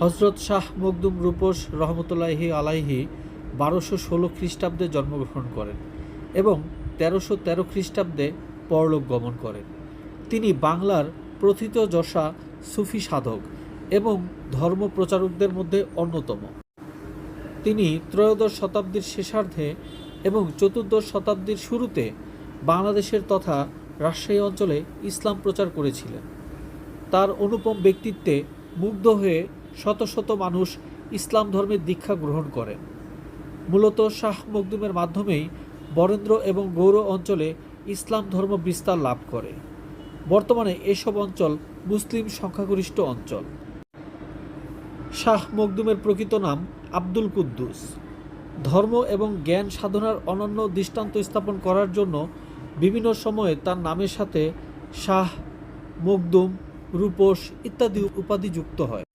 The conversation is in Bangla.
হজরত শাহ মখদুম রূপস রহমতুল্লাহি আলাইহি 1216 খ্রিস্টাব্দে জন্মগ্রহণ করেন এবং 1313 খ্রিস্টাব্দে পরলোক গমন করেন। তিনি বাংলার প্রথিতযশা সুফি সাধক এবং ধর্ম প্রচারকদের মধ্যে অন্যতম। তিনি ত্রয়োদশ শতাব্দীর শেষার্ধে এবং চতুর্দশ শতাব্দীর শুরুতে বাংলাদেশের তথা রাজশাহী অঞ্চলে ইসলাম প্রচার করেছিলেন। তার অনুপম ব্যক্তিত্বে মুগ্ধ হয়ে শত শত মানুষ ইসলাম ধর্মের দীক্ষা গ্রহণ করেন। মূলত শাহ মখদুমের মাধ্যমেই বরেন্দ্র এবং গৌর অঞ্চলে ইসলাম ধর্ম বিস্তার লাভ করে। বর্তমানে এসব অঞ্চল মুসলিম সংখ্যাগরিষ্ঠ অঞ্চল। শাহ মখদুমের প্রকৃত নাম আব্দুল কুদ্দুস। ধর্ম এবং জ্ঞান সাধনার অনন্য দৃষ্টান্ত স্থাপন করার জন্য বিভিন্ন সময়ে তার নামের সাথে শাহ, মখদুম, রূপস ইত্যাদি উপাধি যুক্ত হয়।